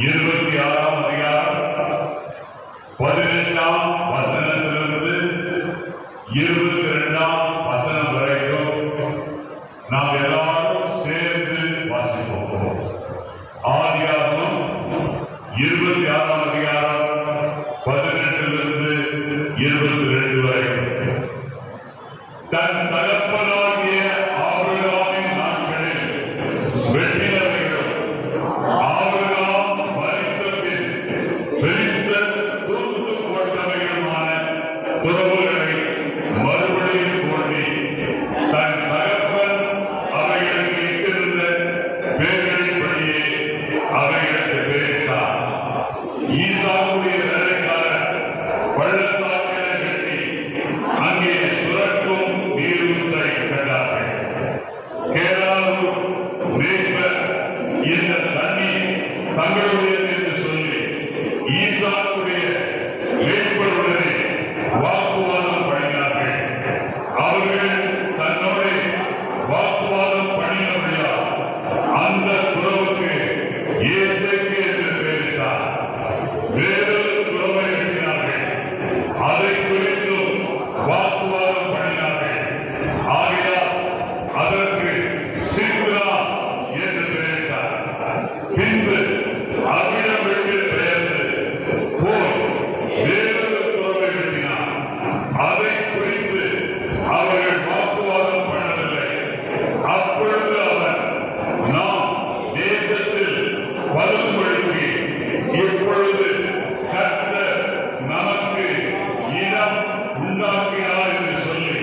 26ஆம் அதிகாரம் 18ஆம் வசனத்திலிருந்து 22ஆம் வசனம் வரைக்கும் நாம் எல்லாரும் சேர்ந்து வாசிப்போம். ஆதியாகமம் 26ஆம் அதிகாரம் 18லிருந்து 22 வரைக்கும். தன் தகப்பனாகிய ஆபிரகாமின் நாட்களில் வெட்டினவைகளும் ஆபிரகாம் மரித்த பின் பெலிஸ்தர் தூர்த்து போட்டவைகளுமான துறவுகளை மறுபடியும் தோண்டி தன் தகப்பன் அவைகளுக்கு இட்டிருந்த பேர்களின்படியே அவைகளுக்கு பேரிட்டார். ஈசாக்குடைய வேலைக்காரர் பள்ளத்தாக்கினை கட்டி அங்கே சுரக்கும் நீரூற்றை கண்டார்கள். கேராரும் மேய்ப்பர் இந்த தண்ணீர் தங்களுடையது என்று சொல்லி ஈசாக்குடைய மேய்ப்பருடனே வாக்குவாதம் பண்ணினார்கள். அவர்கள் தன்னோடு வாக்குவாதம் பண்ணினபடியால் அந்த துறவுக்கு ஏசேக்கு என்று பெயரிட்டார். வேறொரு துறவை கட்டினார்கள். அதை குறித்தும் வாக்குவாதம் பண்ணினார்கள். ஆகையால் அதற்கு சித்ரா என்று பெயரிட்டார். பின்பு அவ்விடம் விட்டு பெயர்ந்து போய் வேறொரு துறவை கட்டினார். அதை குறித்து அவர்கள் வாக்குவாதம் பண்ணவில்லை. அப்பொழுது அவர், நாம் தேசத்தில் பலும்படிக்கு இப்பொழுது கர்த்தர் நமக்கு இடம் உண்டாக்கினார் என்று சொல்லி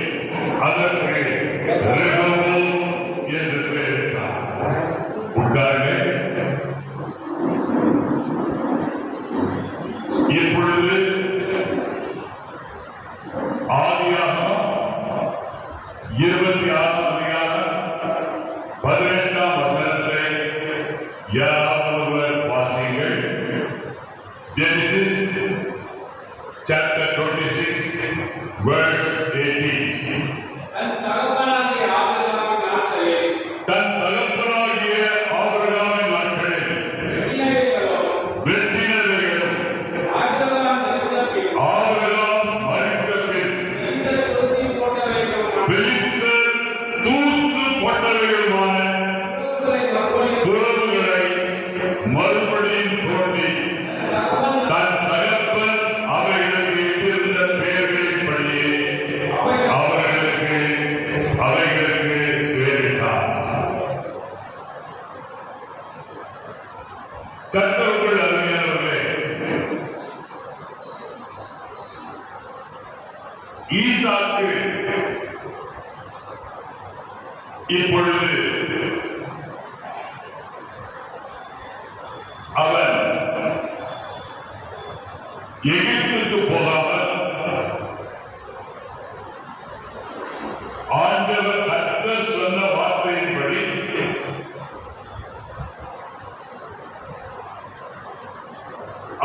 அதற்கு ரெகோபோத் என்று பெயரிட்டார். உட்காருங்கள். இப்பொழுது ஆதியாகமம் 26ஆம் அதிகாரம் 18ஆம் வசனத்தை யாராவது ஒருவர் வாசியுங்கள். Genesis chapter 26 verse 18. தன் தகப்பனாகிய ஆபிரகாமின் நாட்களில் வெட்டினவைகளும் ஆபிரகாம் மரித்த பின் பெலிஸ்தர் தூர்த்து போட்டவைகளுமான துறவுகளை மறுபடியும் தோண்டி தன் தகப்பன் அவைகளுக்கு இட்டிருந்த பெயர்களின்படியே அவைகளுக்கு பெயரிட்டார். கர்த்தருக்குள் அருமையானவர்களே, ஈசாக்கு இப்பொழுது அவன் எகிப்துக்கு போகாமல் ஆண்டவர் கர்த்தர் சொன்ன வார்த்தையின்படி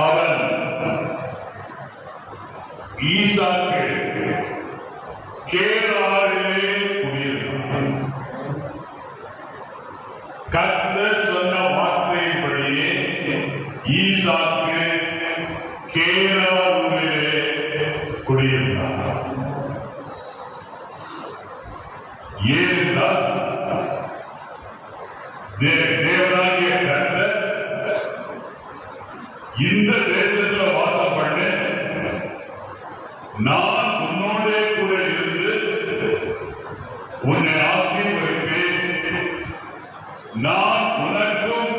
அவன் ஈசாக்கு கேராரிலே குடியிருந்தான். கர்த்தர் சொன்ன வார்த்தையின்படியே ஈசாக்கு கேராரிலே குடியிருந்தான். ஏனென்றால் தேவனாகிய கர்த்தர் இந்த தேசத்தில் வாசம் பண்ண நான் உன்னோடே கூட இருந்து உன்னை ஆசீர்வதிப்பேன், நான் உனக்கும்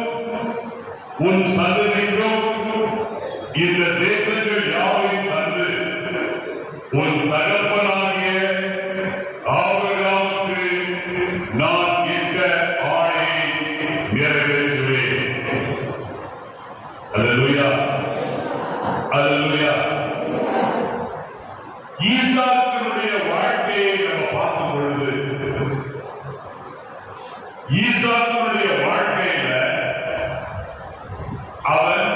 உன் சந்ததிக்கும் இந்த தேசங்கள் யாவையும் தந்து உன் தகப்பனாகிய ஆபிரகாமுக்கு நான் இட்ட ஆணையை நிறைவேற்றுவேன். அல்லேலூயா, அல்லேலூயா. ஈசாக்கினுடைய வாழ்க்கையை நம்ம பார்க்கும் பொழுது ஈசாக்கினுடைய வாழ்க்கையில அவன்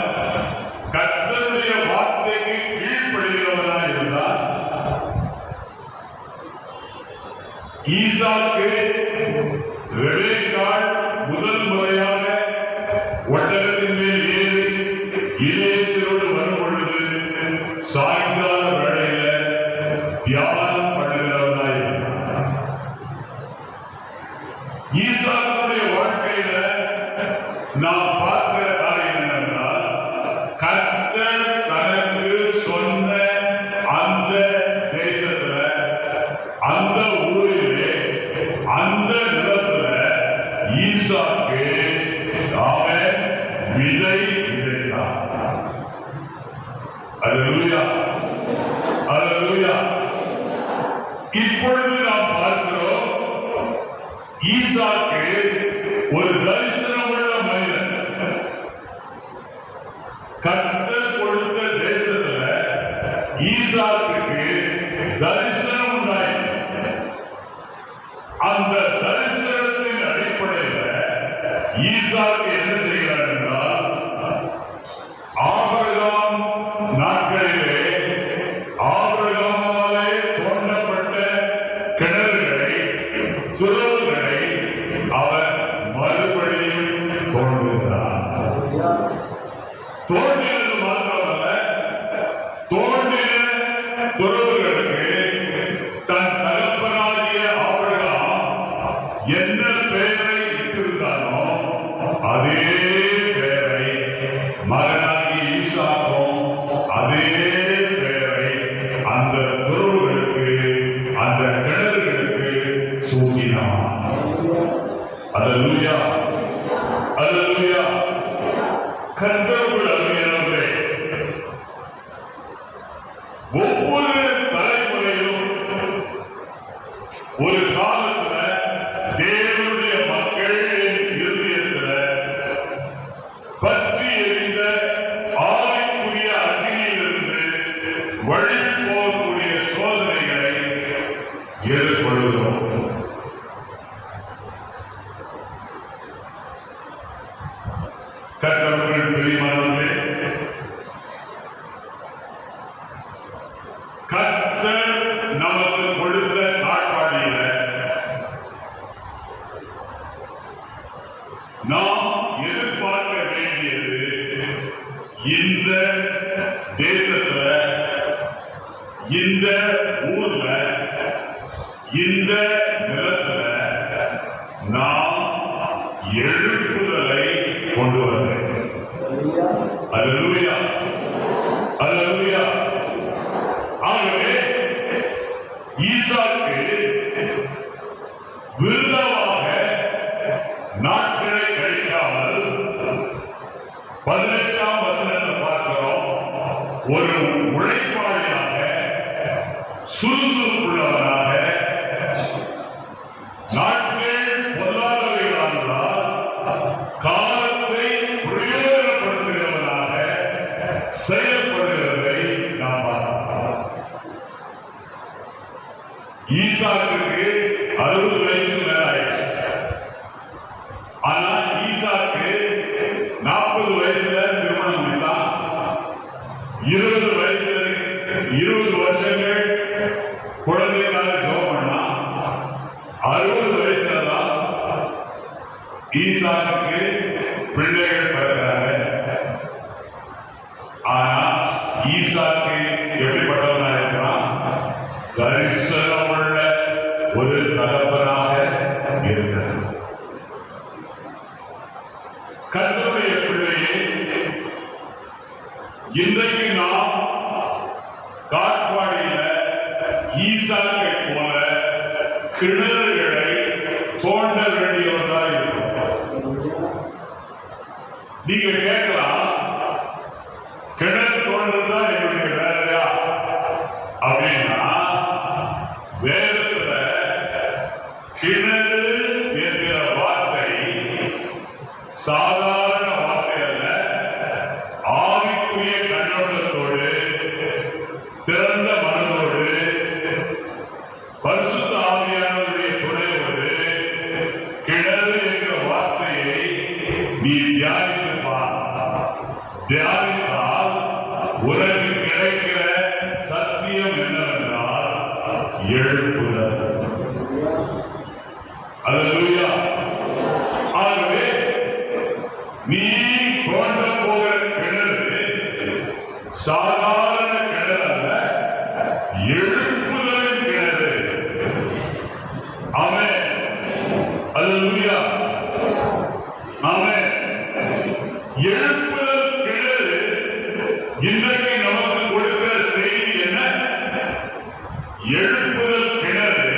கர்த்தருடைய வார்த்தைக்கு கீழ்ப்படுகிறவனாக இருந்தார். ஈசாக்கு ரெபேக்காள் முதல் முறையாக ஒட்டகத்தின் மேல் ஏறி இலேசரோடு வரும் பொழுது சாயங்கால வேளையில தியானம் பண்ணுகிறவனாய் இருந்தான். ஈசாக்குடைய வாழ்க்கையில நாம் பார்க்கிற காரியம் என்னென்றால், கர்த்தர் தனக்கு சொன்ன அந்த தேசத்துல, அந்த ஊரிலே, அந்த நிலத்துல ஈசாக்கு அவன் விதை விதைத்தான். அல்லேலூயா, அல்லேலூயா. இப்பொழுது நாம் பார்க்கிறோம், ஈசாக்கு ஒரு தரிசனமுள்ள மனிதன். கர்த்தர் கொடுத்த தேசத்துல ஈசாக்குக்கு தரிசனம் உண்டாயிற்று. அந்த தரிசனத்தின் அடிப்படையில் ஈசாக்கு என்ன செய்கிறார் என்றால், ஆபிரகாம் நாட்களிலே ஆபிரகாமாலே தோண்டப்பட்ட கிணறுகளை, சுரவுகளை அவர் மறுபடியும் தோன்றுகிறார். தோன்றினது மாத்திரமல்ல, தோன்றின துறவுகளுக்கு தன் தகப்பனாகிய ஆபிரகாம் என்ன பெயரை இட்டிருந்தானோ அதே பெயரை மகனாகிய ஈசாக்கும் அதே பெயரை அந்த துறவுகளுக்கு, அந்த கிணறுகளுக்கு சூட்டினான். அல்லேலூயா, அல்லேலூயா. கர்த்தருக்குள் அருமையானவர்களே, ஒவ்வொரு தலைமுறையிலும் ஒரு காலத்துல தேவனுடைய மக்களின் இருதயத்துல பற்றி எரிந்த ஆவிக்குரிய அக்னியிலிருந்து வழி போகக்கூடிய சோதனைகளை எதிர்கொள்கிறோம். கர்த்தருக்குள் பிரியமானவர்களே, கர்த்தர் நமக்கு கொடுத்த நாட்காலியில நாம் எதிர்பார்க்க வேண்டியது, இந்த தேசத்துல, இந்த ஊர்ல, இந்த நிலத்துல நாம் எழுப்புதலை கொண்டு வர வேண்டும். அல்லேலூயா, அல்லேலூயா. ஆகவே ஈசாக்கு விருதாவாக நாட்களை கழிக்காமல் 18ஆம் வசனத்தை பார்க்கிறோம். ஒரு உழைப்பாளியாக, சுறுசுறுப்புள்ளவனாக, நாட்கள் பொல்லாதவைகளானால் காலத்தை பிரயோஜனப்படுத்துகிறவனாக செயல்படுகிறதை நாம் பார்க்கிறோம். ஈசாக்குக்கு 60 வயசுக்கு மேல ஆயிடுச்சு. ஆனா ஈசாக்கு 40 வயசுல திருமணம் முடித்தான். 20 வயசுல 20 வருஷங்கள் குழந்தைக்காக ஜெபம் பண்ணான். 60 வயசுல தான் ஈசாக்குக்கு பிள்ளைகள் பிறக்கிறாங்க. ஆனா ஈசாக்கு எப்படிப்பட்டவனா இருக்கிறான்? தரிசனமுள்ள ஒரு தகப்பனாக இருக்கிறார். கர்த்தருடைய பிள்ளையே, இன்றைக்கு நாம் காட்பாடியில ஈசாக்கை போல கிணறுகளை தோண்ட வேண்டியவர்களாக இருக்கும். நீங்க கேட்கலாம், கிணறு தோன்றதுதான் என்னுடைய வேலையா அப்படின்னா, வேதத்துல கிணறு என்கிற வார்த்தை சாதாரண வார்த்தை அல்ல. ஆவிக்குரிய கண்ணோட்டத்தோடு, திறந்த மனதோடு, பரிசுத்த ஆவியானவருடைய துணையோடு கிணறு என்கிற வார்த்தையை நீ தியானித்து பார். தியானித்தால் உனக்கு கிடைக்கிற சத்தியம் என்னவென்றால் எழுப்புதல். அல்லேலூயா. ஆகவே நீ தோண்ட போகிற கிணறு சாதாரண கிணறு அல்ல, எழுப்புதலின் கிணறு. ஆமென். அல்லேலூயா. ஆமென். எழுப்புதல் கிணறு இன்றைக்கு நமக்கு கொடுக்கிற செய்தி என்ன? எழுப்புதல் கிணறு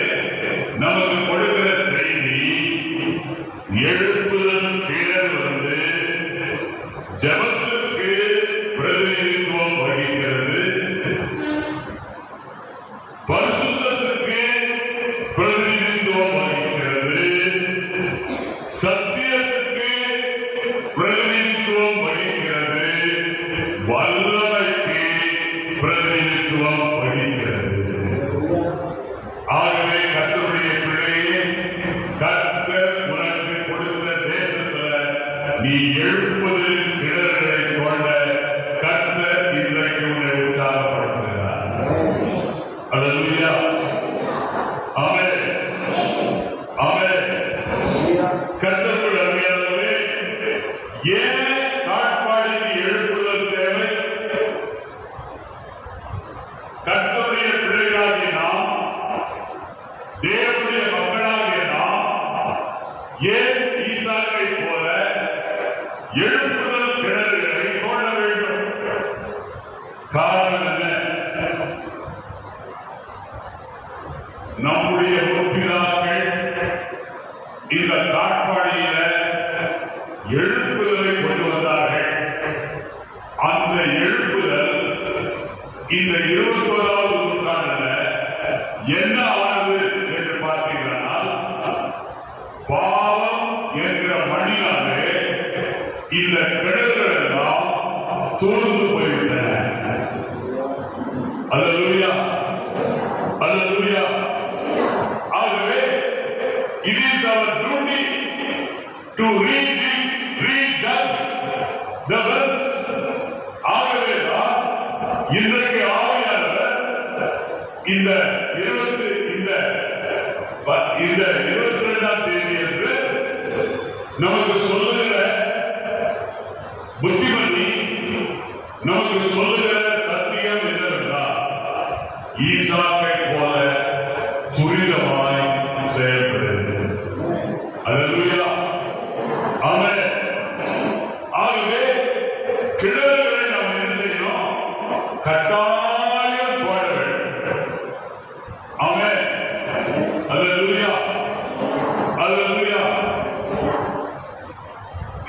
நமக்கு கொடுக்கிற செய்தி, எழுப்புதல் கிணறு வந்து ஜெபத்துக்கு பிரதிநிதித்துவம் வகிக்கிறது, பரிசுத்தத்துக்கு பிரதிநிதித்துவம் வகிக்கிறது, சத்தியத்துக்கு பிரதிநிதித்துவம் வகிக்கிறது, வல்லமைக்கு பிரதிநிதித்துவம் வகிக்கிறது. ஆகவே கர்த்தருடைய பிள்ளையே, கர்த்தர் உனக்கு கொடுத்த தேசத்துல நீ எழுப்புதலின் கிணறுகளை கொண்ட கர்த்தர் இன்றைக்கு உன்னை உற்சாகப்படுத்துகிறார். அல்லேலூயா. ஆமென். ஆமென். கர்த்தருடைய அருமையானவர்களே, ஏன் காட்பாடிக்கு எழுப்புதல் தேவை? கர்த்தருடைய பிள்ளைகளாகிய நாம், தேவனுடைய மக்களாகிய நாம் ஏன் ஈசாக்கை போல எழுப்புதல் கிணறுகளை தோண்ட வேண்டும்? காரணம் என்ன? நம்முடைய முற்பிதாக்கள் இந்த காட்பாடியில எழுப்புதலை கொண்டு வந்தார்கள். அந்த எழுப்புதல் இந்த 21வது நூற்றாண்டுல என்ன ஆனது என்று பார்த்தீங்கன்னா, பாவம் என்கிற மண்ணினாலே இந்த கிணறுகள் எல்லாம் தூர்ந்து போய்விட்டன. அல்லேலூயா. அல்லேலூயா. ஆகவே it is our duty to redug the wells. ஆகவே தான் இன்றைக்கு ஆவியானவர் இந்த 22ஆம் தேதி என்று நமக்கு சொல்லுகிற புத்திமதி, நமக்கு சொல்லுகிற சத்தியம் என்னவென்றால், ஈசாக்கை போல துரிதமாய் செயல்படுகிறது. அல்லேலூயா. ஆமென். ஆகவே கிணறுகளை நாம் என்ன செய்யணும்? கட்டாயம் போட வேண்டும். ஆமென். அல்லேலூயா. அல்லேலூயா.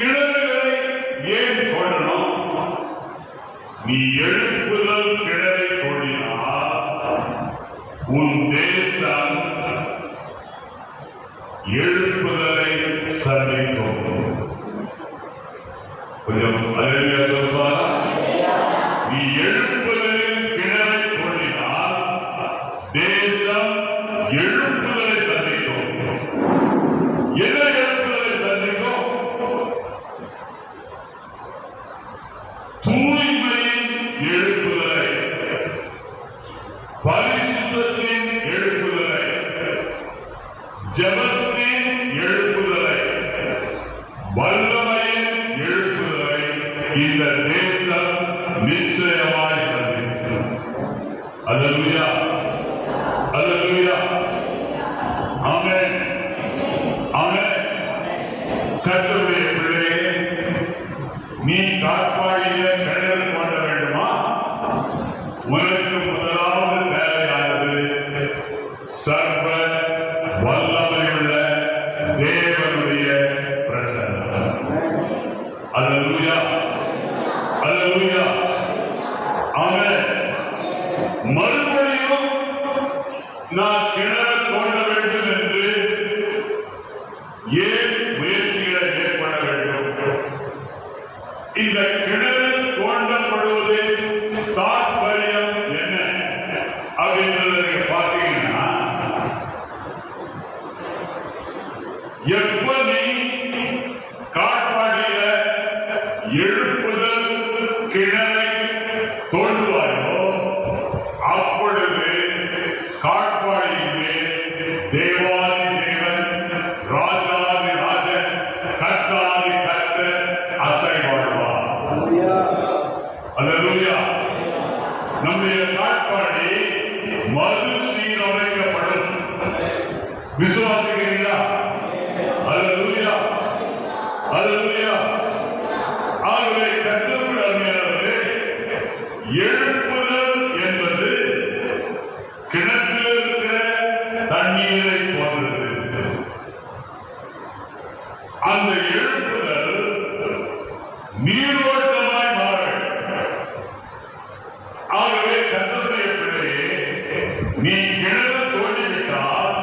கிணறுகளை ஏன் தோண்டணும்? நீ எழுப்புதல் கிணறை தோண்டினால் உன் தேசம் எழுப்புதலை சந்திக்கும். கொஞ்சம் அல்லேலூயா சொல்லுவாரா? நீ எழுப்புதலின் கிணறை தோண்டினால் தேசம் எழுப்புதலை சந்திக்கும். என்ன எழுப்புதலை சந்திக்கும்? தூய்மையின் எழுப்புதலை, பரிசுத்தத்தின் எழுப்புதலை, ஜெபத்தின் எழுப்புதலை, வல்லமையின் எழுப்புதலை இந்த தேசம் நிச்சயமாய் சந்திக்கும். அல்லேலூயா. அல்லேலூயா. ஆமென். ஆமென். கர்த்தருடைய பிள்ளையே, நீ காட்பாடியில கிணறு தோண்ட வேண்டுமா? உனக்கு முதலாவது தேவையானது சர்வ வல்லமையுள்ள தேவனுடைய பிரசன்னம். அல்லேலூயா. அல்லேலூயா. ஆமென். மறுபடியும் நான் கிணறு தோண்ட வேண்டும் என்று ஏன் முயற்சிகளை மேற்கொள்ள வேண்டும்? இந்த கிணறு தோண்டப்படுவதின் தாற்பயம் என்ன அப்படின்றத நீங்க பார்த்தீங்கன்னா, எப்ப நீ காட்பாடியில எழுப்புதல் கிணறை தோண்டுவாயோ அப்பொழுது காட்பாடியிலே தேவாதி தேவன், ராஜாதி ராஜன், கர்த்தாதி கர்த்தர் அசைவாழ்வார். அல்லேலூயா. நம்முடைய காட்பாடி மறுசீரமைக்கப்படும். விசுவாசிக்கிறீங்களா? அல்லேலூயா, அல்லேலூயா. ஆகவே கர்த்தருடைய அருமையானவர்களே, எழுப்புதல் என்பது கிணற்றில் இருக்கிற தண்ணீரை போன்றது. அந்த எழுப்புதல் நீரோட்டமாய் மாற. ஆகவே கர்த்தருடைய பிள்ளையே, நீ கிணறு தோண்டிவிட்டால்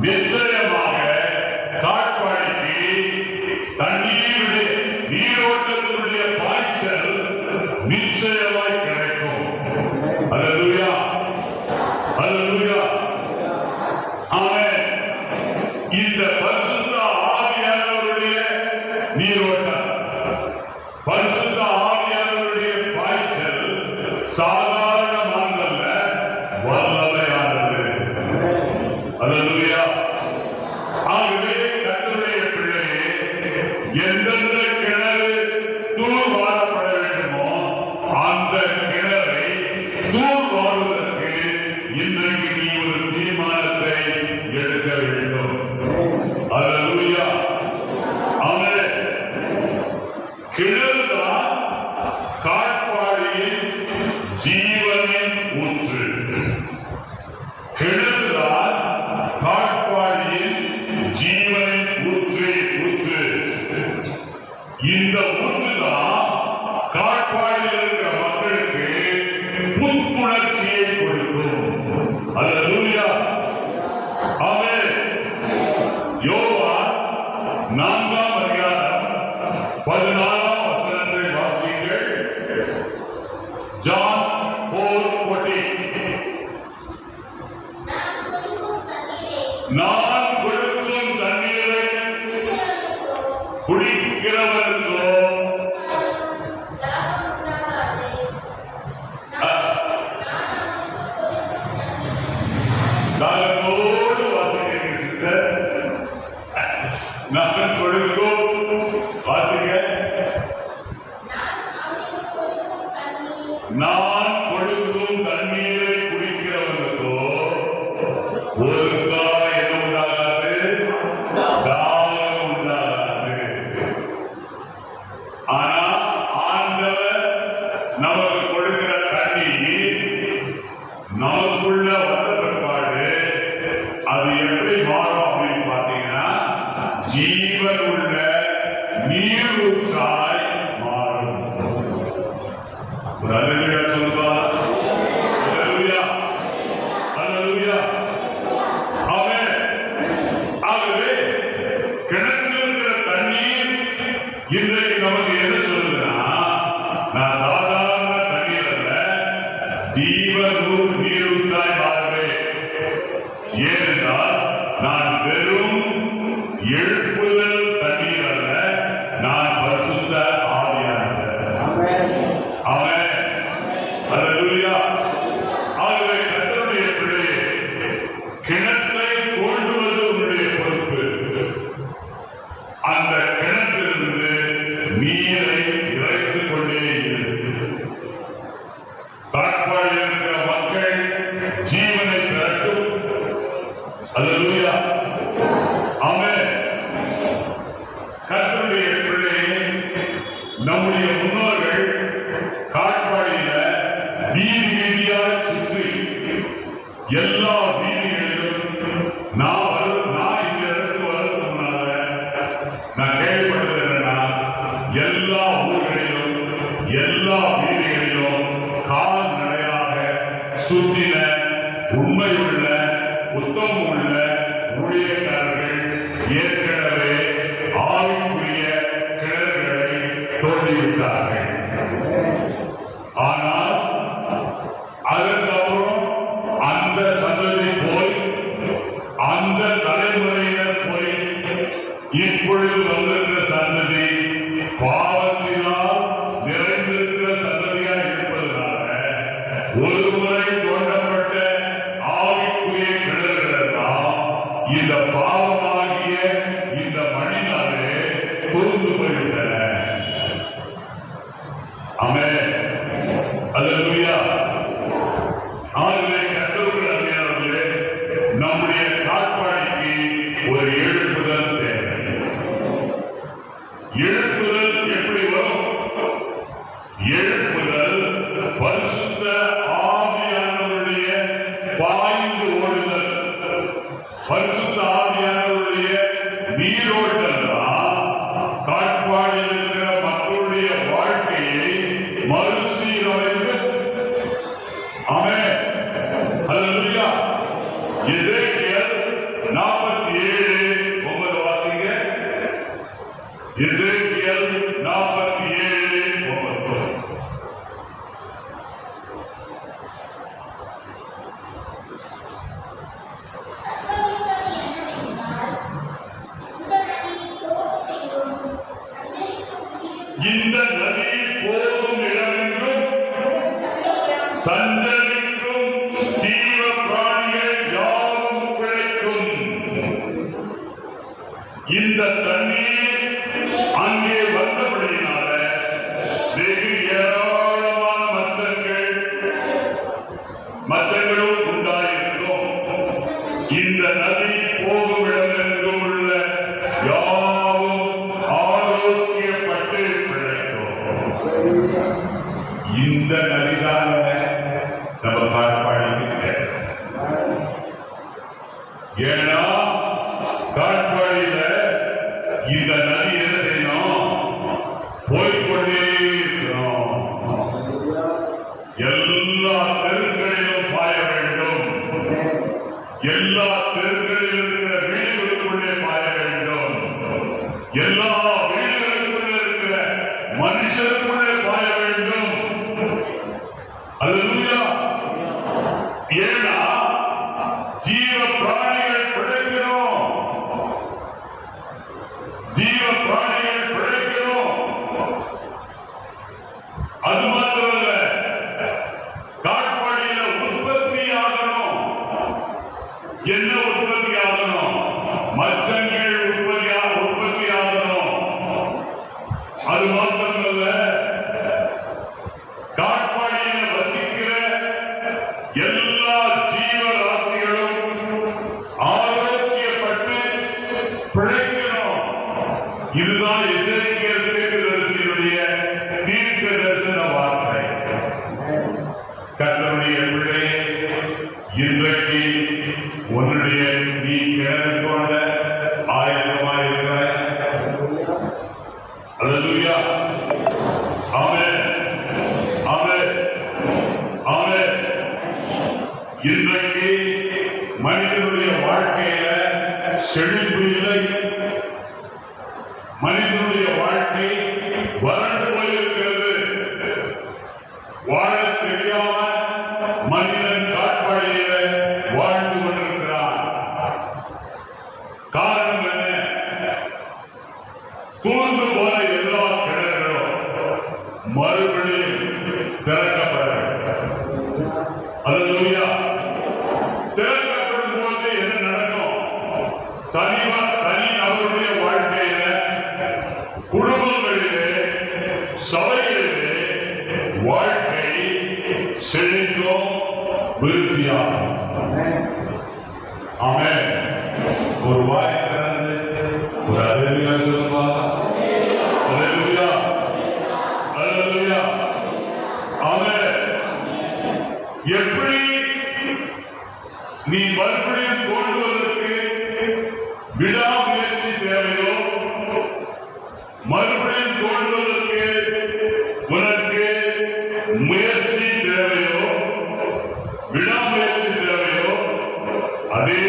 நிச்சயமாக காட்பாடிக்கு தண்ணீருடைய நீரோட்டத்தினுடைய பாய்ச்சல் நிச்சயமாய் கிடைக்கும். அல்லேலூயா, அல்லேலூயா. ஆமென். இந்த பரிசுத்த ஆவியானவருடைய நீரோட்டம், பரிசுத்த ஆவியானவருடைய பாய்ச்சல் சாதாரணமானதல்ல, வல்லமையானது. அல்லேலூயா. ஆகவே கர்த்தருடைய பிள்ளையே, எந்தெந்த கிணறு தூர் வாரப்பட வேண்டுமோ அந்த கிணறை தூர் வாருவதற்கு இன்றைக்கு நீ ஒரு தீர்மானத்தை எடுக்க வேண்டும். அல்லேலூயா, ஆமென். கிணறுதான் காட்பாடியின் ஜீவனின் ஊற்று. கிணறுதான் காட்பாடியின் ஜீவனின் ஊற்று. இந்த ஊற்றுதான் காட்பாடியில் இருக்கிற மக்களுக்கு புத்துணர்ச்சியை கொடுக்கும். அல்லேலூயா, ஆமென். யோவான் 4ஆம் அதிகாரம் 14ஆம் வசனத்தை வாசியுங்கள். John 4:14. நான் கொடுக்கும் தண்ணீரை குடிக்கிறவனுக்கோ தாகத்தோடு வாசிக்கிறீங்க சிஸ்டர். நான் கொடுக்கும், வாசிங்க. நான் கொடுக்கும் தண்ணீரை குடிக்கிறவனுக்கோ ஒரு காலம் என்ன உண்டாகாது? தாகம் உண்டாகாது. ஆனா ஆண்டவர் நமக்கு கொடுக்கிற தண்ணீர் நமக்குள்ள வந்த பிற்பாடு அது எப்படி மாறும் அப்படின்னு பார்த்தீங்கன்னா, ஜீவன் உள்ள நீரூற்றாய் மாறும். ஒரு அல்லேலூயா சொல்லுவா. அல்லேலூயா, அல்லேலூயா, ஆமென். ஆகவே கிணற்றில் இருக்கிற தண்ணீர் இன்றைக்கு நமக்கு என்ன சொல்லுதுன்னா, நான் சாதாரண தண்ணீர் அல்ல, ஜீவனூர் நீரூற்றாய் மாறுவேன். ஏனென்றால் நான் வெறும் எழுப்புதல் தண்ணீர் அல்ல, நான் பரிசுத்த ஆவியானவர். ஆமென், அல்லேலூயா. ஆகவே கர்த்தருடைய பிள்ளையே, கிணற்றை தோண்டுவது உன்னுடைய பொறுப்பு. அந்த கிணற்றிலிருந்து நீரை இறைத்துக் கொண்டே இரு. காட்பாடியில் இருக்கிற மக்கள் ஜீவனை பெறட்டும். அல்லேலூயா, ஆமென். கர்த்தருடைய பிள்ளையே, நம்முடைய முன்னோர்கள் காட்பாடியில வீதி வீதியாய் சுற்றி எல்லா வீதிகளிலும் நான் இந்த இடத்துக்கு வரதுக்கு முன்னால நான் கேள்விப்பட்டது என்னன்னா, எல்லா ஊர்களிலும் எல்லா வீதிகளிலும் கால்நடையாக சுற்றின உண்மையுள்ள உத்தமமுள்ள ஊழியக்காரர்கள் ஏற்கனவே ஆவிக்குரிய கிணறுகளை தோண்டிவிட்டார்கள். ஆனால் அதற்கப்புறம் அந்த சந்ததி போய், அந்த தலைமுறையினர் போய், இப்பொழுது வந்திருக்கிற சந்ததி பாவத்தினால் நிறைந்திருக்கிற சந்ததியாக இருப்பதனால ஒரு முறை தோண்டப்பட்ட ஆவிக்குரிய கிணறுகள் எல்லாம் இந்த பாவமாகிய இந்த மனிதனே துருந்து போய்விட்டன. ஆமென், அல்லேலூயா. இந்த நதி போகும் இடமெங்கும் சஞ்சரிக்கும் ஜீவ பிராணிகள் யாவும் பிழைக்கும். இந்த தண்ணீர் அங்கே வந்தபடியினால வெகு ஏராளமான மச்சங்களும் உண்டாயிருக்கும். இந்த நதி போகும் இடமெங்கும் உள்ள யாவும் ஆரோக்கியப்பட்டு பிழைக்கும். இந்த நதிதான் நம்ம காட்பாடிக்கு. ஏன்னா காட்பாடியில இந்த நதி என்ன செய்யணும்? போய்கொண்டே இருக்கிறோம். எல்லா தெருக்களிலும் பாய வேண்டும். எல்லா தெருக்களில் இருக்கிற வீடுகளுக்குள்ளே பாய வேண்டும். எல்லா வீடுகளுக்குள்ளே இருக்கிற மனுஷருக்குள்ளே பாய வேண்டும். அல்லேலூயா. ஏன்னா ஜீவ பிராணிகள் பிழைக்கிறோம். ஜீவ பிராணிகள் பிழைக்கிறோம். அது மாத்திரமல்ல, காட்பாடியில உற்பத்தி ஆகணும். என்ன உற்பத்தி ஆகணும்? மச்சங்கள் உற்பத்தி ஆகணும். அது மாத்திரமல்ல, காட்பாடியில வசிக்கிற எல்லா ஜீவராசிகளும் ஆரோக்கியப்பட்டு பிழைக்கணும். இதுதான் எசேக்கியேல் தீர்க்கதரிசியினுடைய தீர்க்க தரிசன வார்த்தை. கர்த்தருடைய பிள்ளையே, இன்றைக்கு உன்னுடைய நீ கிணறு கொண்ட ஆயத்தமாக இருக்கிறாய். அல்லேலூயா. ஆமென், ஆமென், ஆமென். இன்றைக்கு மனிதனுடைய வாழ்க்கையில செழிப்பு இல்லை. மனிதனுடைய வாழ்க்கை வறண்டு போயிருக்கிறது. வாழ தெரியாம மனிதன் காட்பாடியில வாழ்ந்து கொண்டிருக்கிறான். காரணம் என்ன? தூர்ந்து போன எல்லா கிணறுகளும் மறுபடியும் திறக்கப்பட வேண்டும். அல்லேலூயா. திறக்கப்படும் போது என்ன நடக்கும்? தனி நபருடைய வாழ்க்கையில, குடும்பங்களிலே, சபைகளிலே வாழ்க்கை செழிக்கும், விருத்தியாகும். ஆமென். ஒரு வாய் திறந்து ஒரு அல்லேலூயா சொல்லுங்க. அல்லேலூயா, அல்லேலூயா, ஆமென். எப்படி நீ மறுபடியும் தோன்றுவதற்கு விடாமுயற்சி தேவையோ, மறுபடியும் தோன்றுவதற்கு உனக்கு முயற்சி தேவையோ, விடாமுயற்சி தேவையோ, அதே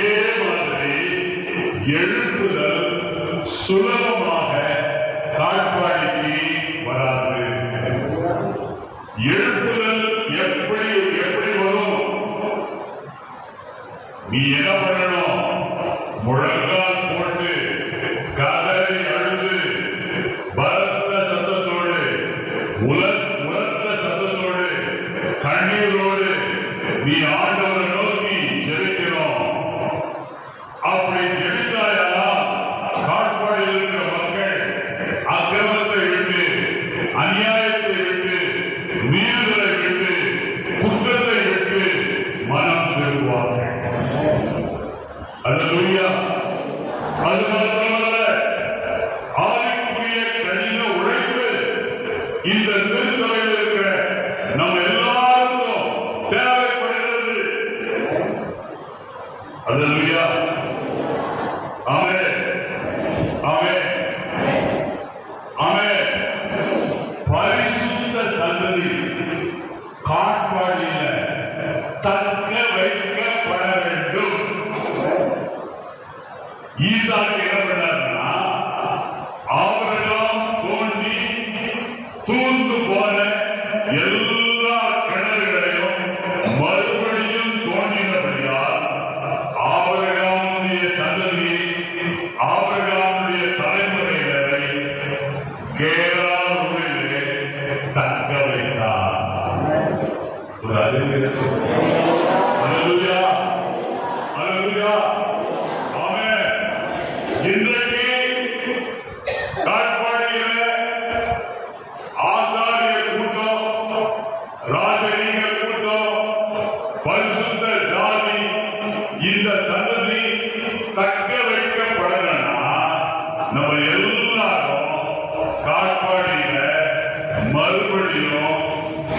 மாதிரி எழுப்புதல் சுலபமாக காட்பாடிக்கு வராது. எழுப்புதல் எப்படி வரும்? நீ என்ன பண்ணணும்? முழங்கால் போட்டு கதறி அழுது பலத்த சத்தத்தோடு, உலர்த்த சத்தத்தோடு, கண்ணீரோடு நீ ஆண்டவரை நோக்கி ஜெபிக்கணும். அப்படி ஜெபித்தாயா காட்பாடியில் இருக்கிற மக்கள் அக்கிரமத்தை விட்டு, அநியாயத்தை விட்டு, மீறுதலை விட்டு, குற்றத்தை விட்டு மனம் பெறுவார்கள். அல்லேலூயா. அது மாத்திரமல்ல, ஆவிக்குரிய கடின உழைப்பு இந்த திருச்சபையில் இருக்கிற நம்ம எல்லாருக்கும் தேவைப்படுகிறது. அல்லேலூயா. ஆமென், ஆமென், ஆமென். பரிசுத்த சந்ததி காட்பாடியில தக்க வைக்கப்பட வேண்டும். ஈசாக்கு என்ன பண்ணாருன்னா, ஆபிரகாம் தோண்டி தூர்ந்து போன எல்லா கிணறுகளையும் மறுபடியும் தோண்டினபடியால் ஆபிரகாமுடைய சந்ததியை, ஆபிரகாமுடைய தலைமுறையினரை கேராருடைய அல்லேலூயா அல்லேலூயா ஆமென். இன்றைக்கு காட்பாடியில ஆசாரிய கூட்டம், ராஜரீக கூட்டம், பரிசுத்த ஜாதி, இந்த சந்ததி தக்க வைக்கப்படணும்னா நம்ம எல்லாரும் காட்பாடியில மறுபடியும்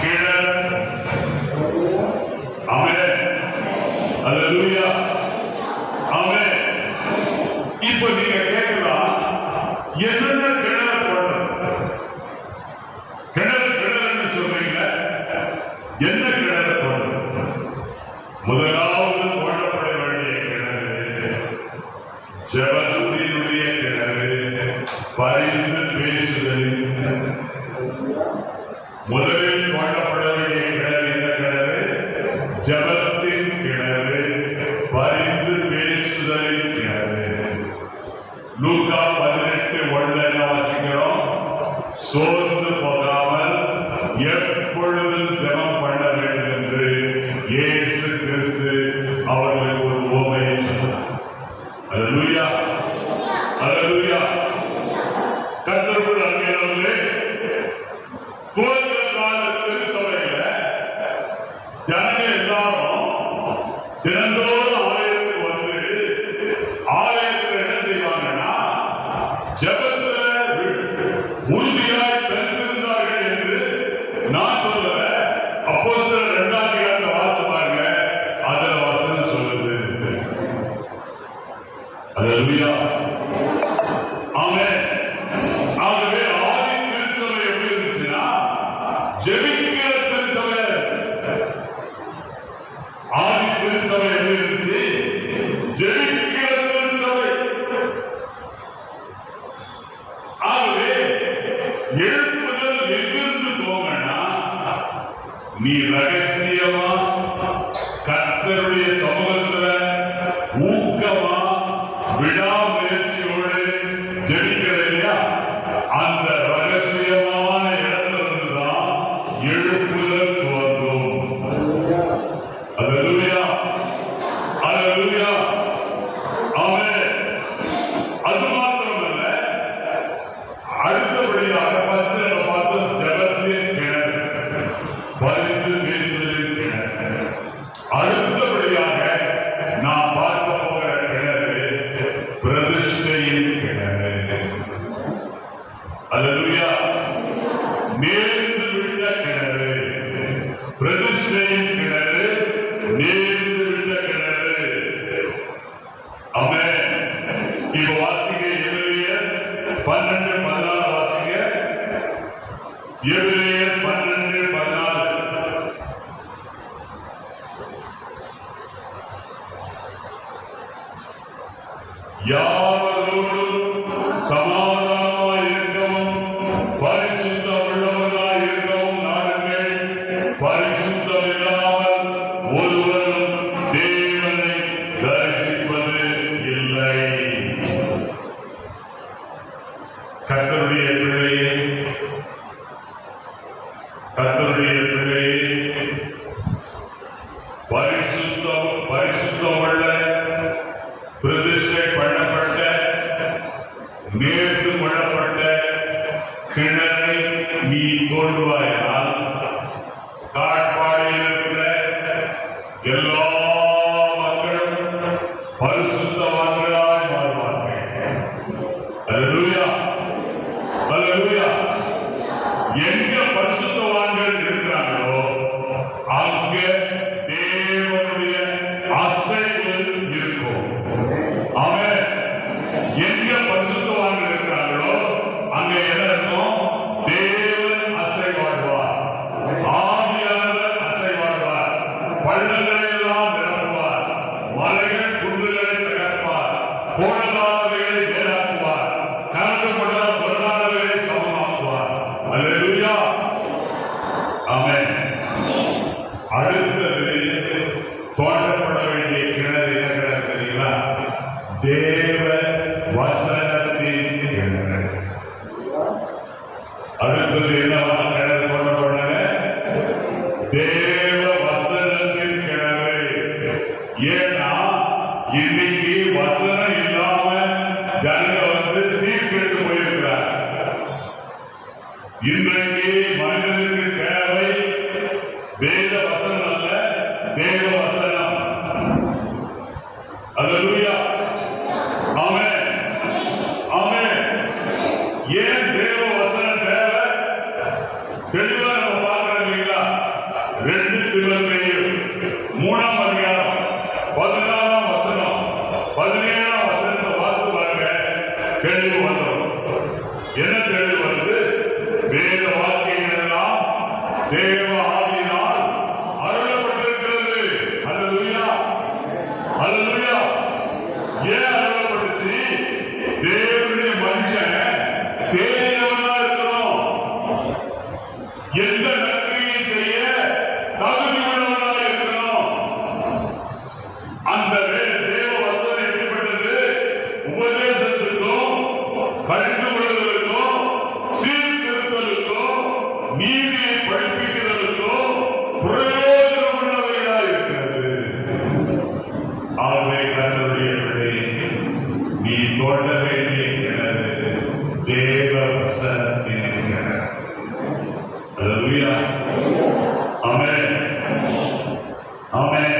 கிணறு. ஆமென் அல்லேலூயா ஆமென். இப்ப நீங்க கேட்கலாம், என்னென்ன கிணறு போடுறது? கிணறு சொல்றீங்க, என்ன கிணறு போடுறது? முதலாவது போடப்பட வேண்டிய கிணறு ஜெபத்தினுடைய கிணறு, பரிந்து பேசுதலின் கிணறு. முதலில் போடப்பட வேண்டிய கிணறு என்ன கிணறு? ஜெபத்தின் கிணறு, பரிந்து பேசுதலின் கிணறு. லூக்கா 18:1 வாசிக்கிறோம். சோர்ந்து போகாமல் எப்பொழுதும் ஜெபம் பண்ண வேண்டும் என்று இயேசு கிறிஸ்து அவர்களுக்கு ஒரு உவமையை சொன்னார். அல்லேலூயா அல்லேலூயா. கர்த்தருக்குள் அன்பானவர்களே, துவக்க கால திருச்சபையில ஜனங்க எல்லாரும் தினந்தோறும் ஆலயத்துக்கு வந்து ஆலயத்தில் என்ன செய்வாங்கன்னா ஜெபத்துல உறுதியாய் தரித்திருந்தார்கள் என்று நான் சொல்லுவேன். அப்போஸ்தலர் 2ஆம் அதிகாரத்தை வாசித்து பாருங்க, அதுல வசனம் சொல்லுது. அல்லேலூயா ஆமென். ஆகவே ஆதி திருச்சபை எப்படி இருந்துச்சுன்னா ஜெபிக்கிற திருச்சபை. ஆதி திருச்சபை எப்படி இருந்துச்சு? ஜெபிக்கிற திருச்சபை. ஆகவே எழுப்புதல் எங்கிருந்து போங்கன்னா, நீ ரகசியமா கர்த்தருடைய சமூகத்துல ஊக்கமா விடாமுயற்சியோடு ஜெபிக்கிற இல்லையா, அந்த ரகசியமான இடத்திலிருந்துதான் எழுப்புதல் துவங்கும். அல்லேலூயா அல்லேலூயா ஆமென். அது மாத்திரமல்ல, அடுத்தபடியாக ஃபர்ஸ்ட் நம்ம பார்த்தோம் ஜெபத்தின் கிணறு, பரிந்து பேசுதலின் கிணறு. அடுத்தபடியாக நாம் பார்க்க போகிற கிணறு பிரதிஷ்டையின் கிணறு. அல்லேலூயா. நேர்ந்து விட்ட கிணறு, பிரதிஷ்டையின் கிணறு, நேர்ந்து விட்ட கிணறு. ஆமென். இப்ப வாசிங்க எபிரேயர் 12:14 வாசிங்க. எபிரேயர் 12:14. யாவரோடும் சமாதானமாய் இருக்கவும் பரிசுத்த உள்ளவர்களாய் இருக்கவும் நாடுங்கள். பரிசுத்தம் இல்லாமல் ஒருவரும் தேவனை தரிசிப்பது இல்லை. கர்த்தருடைய பிள்ளையே, கர்த்தருடைய பிள்ளையே, பரிசுத்தமுள்ள பிரதிஷ்டை பண்ணப்பட்ட நேர்ந்து கொள்ளப்பட்ட கிணறை நீ தோண்டுவாயால் காட்பாடியில் இருக்கிற எல்லா மக்களும் பரிசுத்தவான்களாய் மாறுவார்கள். அல்லேலூயா அல்லேலூயா. எங்க பரிசுத்தவான்கள் இருக்கிறாங்களோ அங்கே தேவனுடைய அசைவு இருக்கும். ஆமென். எங்க பரிசுத்தவான்கள் இருக்கிறார்களோ அங்கே என்ன இருக்கும்? தேவன் அசைவாடுவார், ஆவியானவர் அசைவாடுவார், பள்ளங்களை எல்லாம் நிரப்புவார், மலைகள் குன்றுகளை தகர்ப்பார், கோணலானவைகளை வேறாக்குவார், கணக்கப்படாத பொருளாதாரங்களை சமமாக்குவார். அல்லேலூயா ஆமென். அடுத்தது தோண்டப்பட வேண்டிய கிணறு என்ன கிணறு தெரியுங்களா? தேவ வசனத்தின் கிணறு. அடுத்தது என்ன கிணறு தோண்டப்பட? தேவ வசனத்தின் இன்றைக்கு மனிதனுக்கு தேவை வேத வசனம் அல்ல, தேவ வசனம். அல்லேலூயா, ஆமென், ஆமென். ஏன் தேவ வசனம் தேவை? தெளிவா நம்ம பார்க்கிறோம் இல்லைங்களா? 2 தீமோத்தேயு 3ஆம் அதிகாரம் 16ஆம் வசனம் 17ஆம் வசனத்தை வாசித்து பாருங்க, தெளிவு வந்துடும். என்ன தெளிவு வருது? வேத வாக்கியங்கள் எல்லாம் தேவ ஆவியினால் அருளப்பட்டிருக்கிறது. அல்லேலூயா, அல்லேலூயா. ஏன் அருளப்பட்டுச்சு? தேவனுடைய மனுஷன் தேவனா இருக்கிறோம். எந்த நன்மையை செய்ய தகுதி உள்ளவனா இருக்கிறோம். அந்த தேவ வசனம் எப்படிப்பட்டது? உபதேசத்திற்கும் கடிந்து கொள்வதற்கும் சீர்திருத்தலுக்கும் நீதியை படிப்பிக்கிறதுக்கும் பிரயோஜனம் உள்ளவைகளாக இருக்கிறது. ஆகவே கர்த்தருடைய பிள்ளையே, நீ தோண்ட வேண்டிய கிணறு தேவ வசனத்தின் கிணறு. அல்லேலூயா, ஆமென், ஆமென்.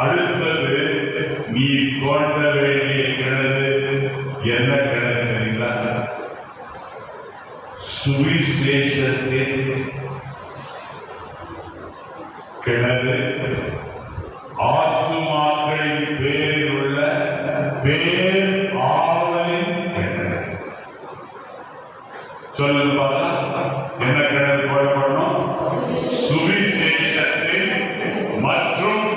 அடுத்தது நீ தோண்ட வேண்டிய கிணறு என்ன கிணறு தெரியுங்களா? சுவிசேஷத்தின் கிணறு. ஆத்துமாக்களின் பேரில் உள்ள பேர் ஆவலின் கிணறு. சொல்லுங்க பார்க்கலாம், என்ன கிணறு போடப்படணும்? சுவிசேஷத்தின் மற்றும்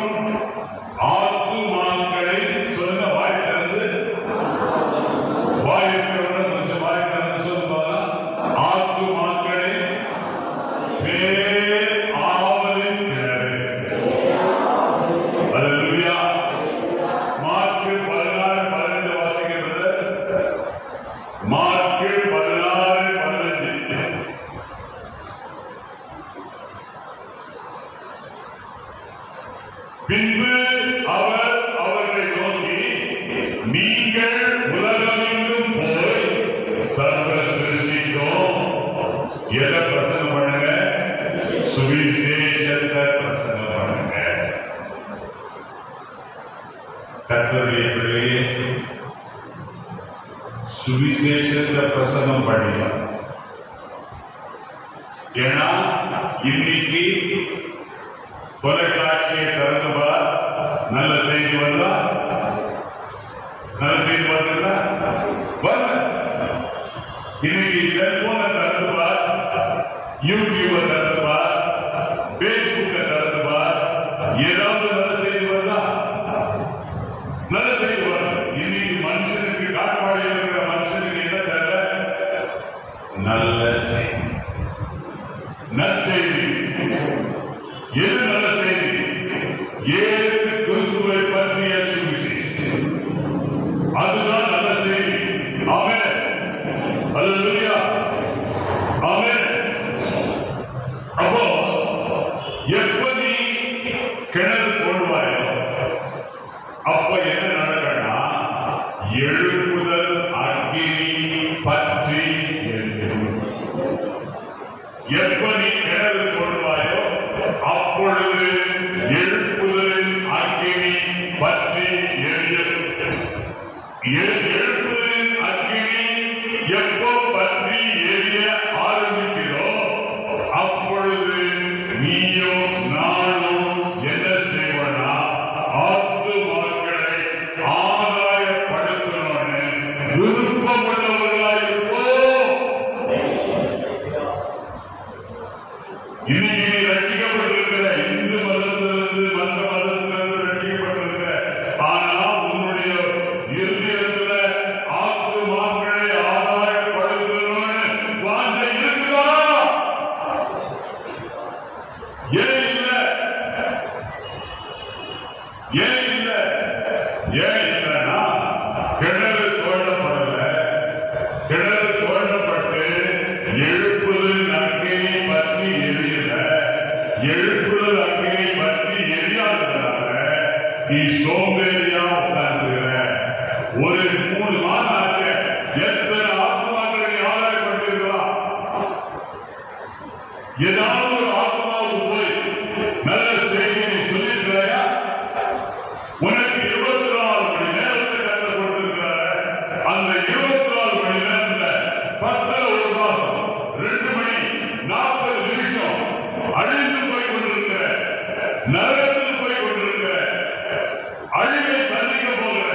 ஆத்துமாக்களை. சொல்லுங்க, வாய் திறந்து, வாய் இருக்கிறவங்க கொஞ்சம் வாய் திறந்து சொல்லுங்க பார்க்கலாம். ஆத்துமாக்களை பேர் ஆவலின் கிணறு. அல்லேலூயா. மார்க்கு 16:15 வாசிக்கிறது. மார்க்கு 16:15. பின்பு அவர் அவர்களை நோக்கி, நீங்கள் உலகமெங்கும் போய் சர்வ சிருஷ்டிக்கும் எதை பிரசங்கம் பண்ணுங்க? சுவிசேஷத்தை பிரசங்கம் பண்ணுங்க. கர்த்தருடைய பிள்ளையே, சுவிசேஷத்தை பிரசங்கம் பண்ணுங்க. ஏன்னா இன்னைக்கு தொலைக்காட்சியை திறந்து பார், நல்ல செய்தி வருதா? நல்ல செய்தி வருதுங்களா? வரல. இன்னைக்கு செல்போனை திறந்து பார், யூடியூபை திறந்து பார், பேஸ்புக்கை திறந்து பார், ஏதாவது நல்ல செய்தி வருதா? நல்ல செய்தி வரும். இன்னைக்கு மனுஷனுக்கு காட்பாடி இருக்கிற மனுஷனுக்கு என்ன தேவை? நல்ல செய்தி, நற்செய்தி. எது நல்ல செய்தி? இயேசு கிறிஸ்துவை பற்றிய சுவிசேஷம். அதுதான் நல்ல செய்தி. ஆமென், அல்லேலூயா, ஆமென். அப்போ எப்ப நீ கிணறு போடுவாயோ அப்ப என்ன நடக்கணும்னா, எழுப்புதல் அக்கினி பற்றி எரியும். எப்ப நீ கிணறு போடுவாயோ அப்பொழுது எழுப்புதலின் அக்கினி பற்றி எரியும். எழுப்புதலின் அக்கினி எப்போ பற்றி எரிய ஆரம்பிக்கிறோ அப்பொழுது நீயும் நானும் என்ன செய்வோம்னா, ஆத்துமாக்களை ஆதாயப்படுத்தணும்னு விருப்பமுள்ளவர்களாக இருப்போம். இன்னைக்கு நீ ரட்சிக்கப்பட்டிருக்கிற, இந்து மதத்திலிருந்து மற்ற மதத்திலிருந்து ரட்சிக்கப்பட்டிருக்கிற, ஆனா உன்னுடைய இருதயத்துல ஆத்துமாக்களை ஆதாயப்படுத்தணும்னு வாஞ்சை இருக்குதா? ஏன் இல்ல? ஏன் இல்ல? ஏன் இல்லைன்னா, கிணறு தோண்டப்படல. கிணறு தோண்டப்பட்டு எழுப்புதல் அக்கினி பற்றி எரியல. எழுப்புதல் அக்கினி பற்றி எரியாததுனால நீ சோம்பேறியா உட்கார்ந்துகிற. ஒரு 3 மாசம் ஆச்சு, எத்தனை ஆத்துமாக்களை நீ ஆதாயப்பட்டிருக்கலாம்? ஏதாவது ஒரு ஆத்மாவுக்கு போய் நல்ல செய்தியை நீ சொல்லியிருக்கிறாயா? உனக்கு 24 மணி நேரத்தை கத்த கொடுத்திருக்கிறார். அந்த 24 மணி நேரத்துல 10 ஒரு பாகம் 2 மணி 40 நிமிஷம் அழிந்து போய் கொண்டிருக்கிற, நரகத்தில் போய் கொண்டிருக்கிற, அழிவை சந்திக்க போகிற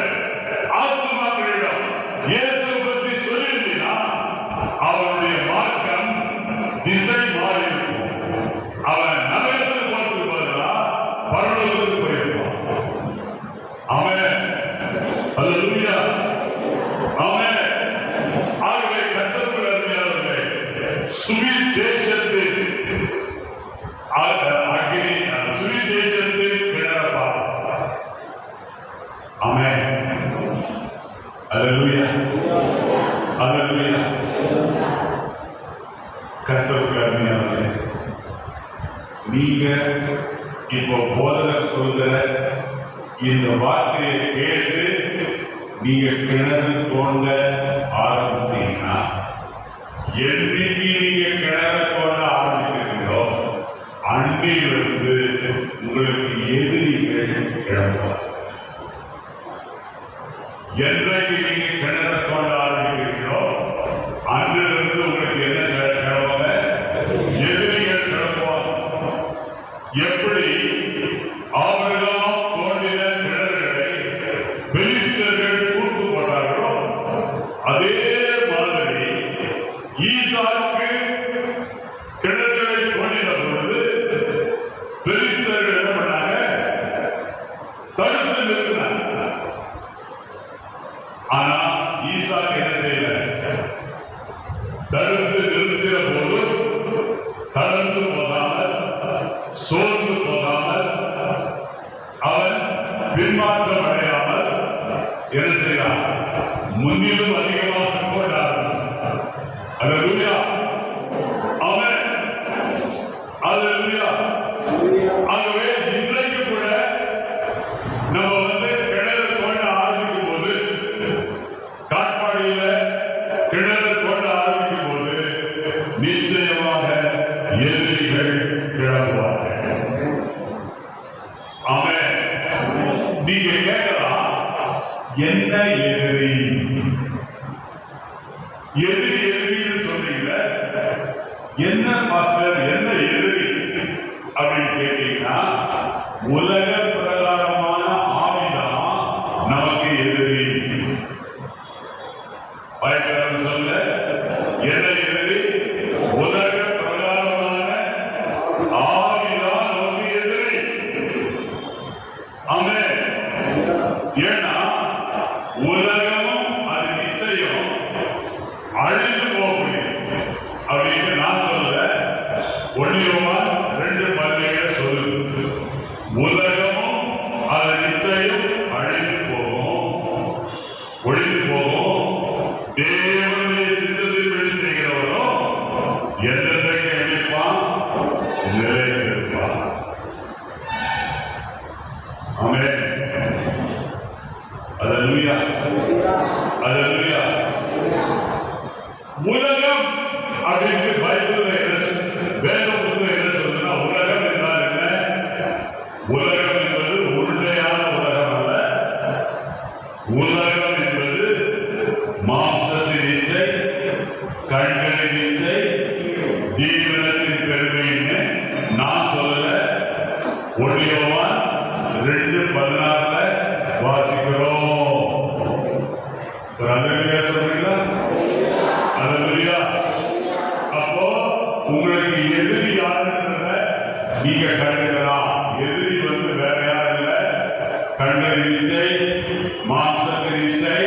ஆத்மாக்களிடம் இயேசு பற்றி சொல்லியிருந்தீனா அவனுடைய மார்க்கம் திசை மாறி இருக்கும். அவன் நரகத்தில் போறதுக்கு பதிலா பரலோகத்துக்கு போயிருப்பான். ஆமென். அல்லேலூயா. ஆமென். ஆகவே கர்த்தருக்குள் அருமையானவர்களே, சுவிசேஷத்தின் அக்கினி, சுவிசேஷத்தின் கிணறப்பா. ஆமென். அல்லேலூயா. அல்லேலூயா. கர்த்தருக்குள் அருமையானவர்களே, நீங்க இப்போ போதகர் சொல்கிற இந்த வார்த்தையை கேட்டு நீங்க கிணறு தோண்ட ஆரம்பித்தீங்கன்னா, என்னைக்கு நீங்க கிணறு தோண்ட ஆரம்பிக்கிறீங்களோ அன்றையிலிருந்து உங்களுக்கு எதிரிகள் கிளம்புவார். என்றைக்கு நீங்க கிணறு தோண்ட ஆரம்பிக்கிறீங்களோ அன்றிலிருந்து உங்களுக்கு என்ன கிளம்புவாங்க? எதிரிகள் கிளம்புவாங்க. எப்படி ஆபிரகாம் தோண்டின கிணறுகளை பெலிஸ்தர்கள் கூட்டு போட்டார்களோ அதே மாதிரி ஈசாக்கு கிணறுகளை தோண்டின பொழுது பெலிஸ்தர்கள் என்ன பண்ணாங்க? தடுத்து நிறுத்தினாங்க. ஆனா ஈசாக்கு என்ன செய்யல? தடுத்து நிறுத்தின போது தளர்ந்து போகாமல், சோர்ந்து போகாமல், அவன் பின்மாற்றம் அடையாமல் என்ன செய்யலாம்? முன்னிலும் அதிகமாக கொண்ட ஆரம்பிச்சான். அல்லேலூயா. ஆமென். அல்லேலூயா. ஆகவே இன்றைக்கு கூட நம்ம கிணறு தோண்ட ஆரம்பிக்கும் போது, காட்பாடியில கிணறு தோண்ட ஆரம்பிக்கும் போது நிச்சயமாக எதிரிகள் கிளம்புவார்கள். ஆமென். நீங்க கேட்கலாம், என்ன எதிரி? எதிரி எதிரின்னு சொல்றீங்க, என்ன பாஸ்டர், என்ன எதிரி அப்படின்னு கேட்டீங்கன்னா, உலக பிரகாரமான ஆவிதான் நமக்கு எதிரி. பயங்கரம் சொல்ல, என்ன எதிரி? உலக பிரகாரமான ஆவிதான் நமக்கு எதிரி. ஆமென். ஏன்னா உலகமும் அது நிச்சயம் அழிந்து போகும் அப்படின்னு நான் சொல்ல. 1 யோவான் 2:17 சொல்லுது, உலகமும் அது நிச்சயம் அழிந்து போகும், ஒழிந்து போகும். தேவனுடைய சித்தத்தின்படி செய்கிறவரோ எந்தெந்தைக்கு அழிப்பான்? நிலைத்திருப்பான். ஆமென். அல்லேலூயா. அல்லேலூயா. உலகம் அப்படின்னு பைபிள்ல வேத புத்தகம் என்ன சொல்லுதுன்னா, உலகம் என்றால் என்ன? உலகம் என்பது உருண்டையான உலகம் அல்ல. உலகம் என்பது மாம்சத்தின் இச்சை, கண்களின் இச்சை, ஜீவனத்தின் பெருமைன்னு நான் சொல்லல. 1 யோவான் 2:16 வாசிக்கிறோம். அல்லேலூயா சொல்றீங்களா? அல்லேலூயா. அப்போ உங்களுக்கு எதிரி யாருன்றத நீங்க கண்டுக்கலாம். எதிரி வேற யாரும் இல்ல, கண்களின் இச்சை, மாம்சத்தின் இச்சை,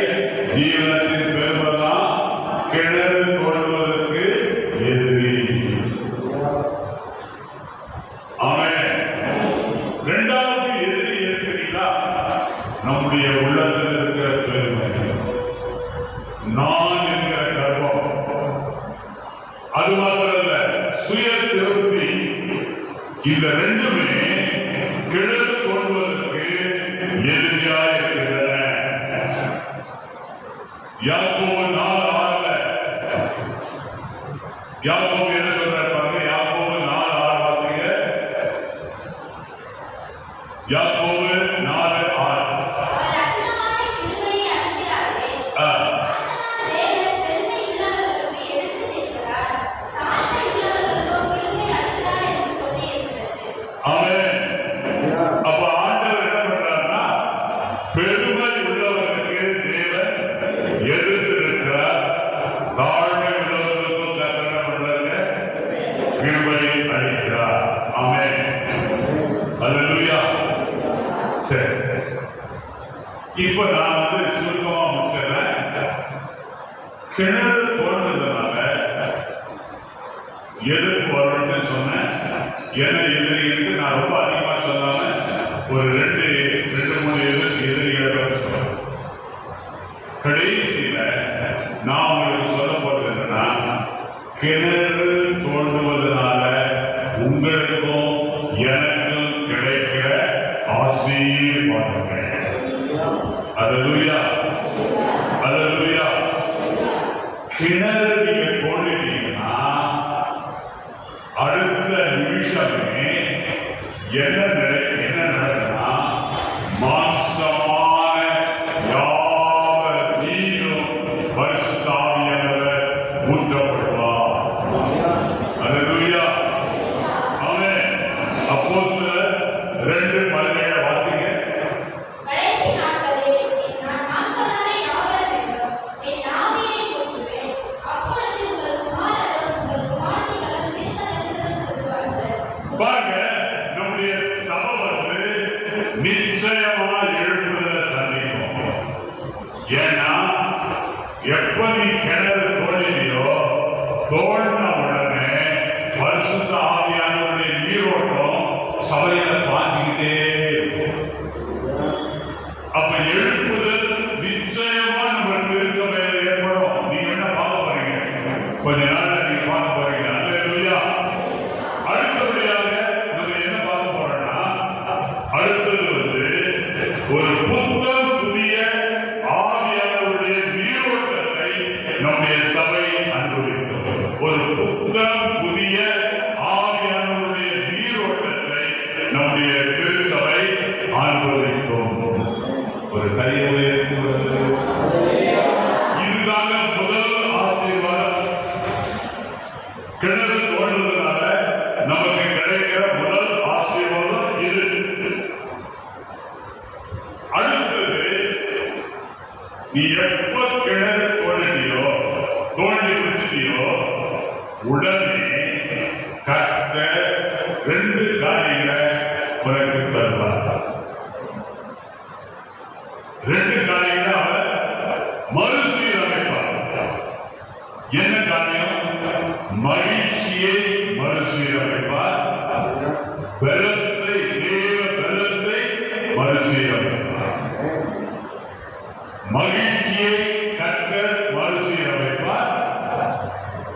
ஜீவனத்தின் பெருமைதான் கிணறு தோண்டுவதற்கு எதிரி. ஆமென். இரண்டாவது எதிரி இருக்கிறீங்களா? நம்முடைய உள்ளத்தில் இருக்கிற பெருமை, நான் என்கிற கர்வம். அது மாத்திரமல்ல, சுய திருப்தி. இந்த ரெண்டுமே கிணறு தோண்டுவதற்கு எதிரியாக இருக்கின்றன. யாக்கோபு 4:6 யாக்கோபு என்ன சொல்றாரு பாருங்க. யாக்கோபு இப்ப நான் சுருக்கமா முடிச்சிடறேன். கிணறு தோன்றதுனால எதிர்ப்பு வரும்னு சொன்னேன். என்ன எதிரின்னு நான் ரொம்ப அதிகமா சொல்லாம ஒரு ரெண்டு மூணு எதிரிகளை சொல்றேன். கடைசியில நான் உங்களுக்கு சொல்ல போறது என்னன்னா, கிணறு தோன்றுவதனால உங்களுக்கும் எனக்கும் கிடைக்கிற ஆசீர்வாதங்கள். அல்லேலூயா, அல்லேலூயா. கிணறு நீங்க தோண்டிட்டீங்கன்னா அடுத்த நிமிஷமே என்ன நடக்குன்னா, மாம்சமான யாவர் மீதும் பரிசுத்த ஆவியானவர் ஊற்றப்படுவார். அல்லேலூயா, ஆமென். அப்போஸ்தலர் 2:17 வாசிங்க. பாருங்க, நம்முடைய சபை நிச்சயமா எழுப்புதலை சந்திக்கும். ஏன்னா எப்ப நீ கிணறு தோண்டியோ தோண்டின உடனே பரிசுத்த ஆவியானவருடைய நீரோட்டம் சபையில பாஞ்சிக்கிட்டே இருக்கும். அப்ப எழுப்புதல் நிச்சயமா நம்ம திருச்சபையில ஏற்படும். நீங்க என்ன பார்க்க போறீங்க? கொஞ்ச நாள் நீங்க பார்க்க போறீங்க. அல்லேலூயா. அடுத்தபடியாக நம்ம என்ன பார்க்க போறோம்னா, அடுத்தது ஒரு புத்தம் புதிய ஆவியானவருடைய நீரோட்டத்தை நம்முடைய சபை அனுபவிக்கும். ஒரு புத்தம் புதிய ஆவியானவருடைய நீரோட்டத்தை நம்முடைய திருச்சபை அனுபவிக்கும். ஒரு கையை உயர்த்துவது, இதுதாங்க முதல் ஆசீர்வாதம். கிணறு தோன்றதுனால நமக்கு கிடைக்கிற முதல் ஆசீர்வாதம் இது. அடுத்தது, நீ எப்ப கிணறு தோண்டி முடிச்சிட்டியோ உடனே கர்த்தர் 2 காரியங்களை உனக்கு தருவார். 2 காரியங்களை அவர் மறுசீரமைப்பார். என்ன காரியம்? மகிழ்ச்சியை மறுசீரமைப்பார், பலத்தை, தேவ பலத்தை மறுசீரமைப்பார். மகிழ்ச்சியை கர்த்தர் மறுசீரமைப்பார்,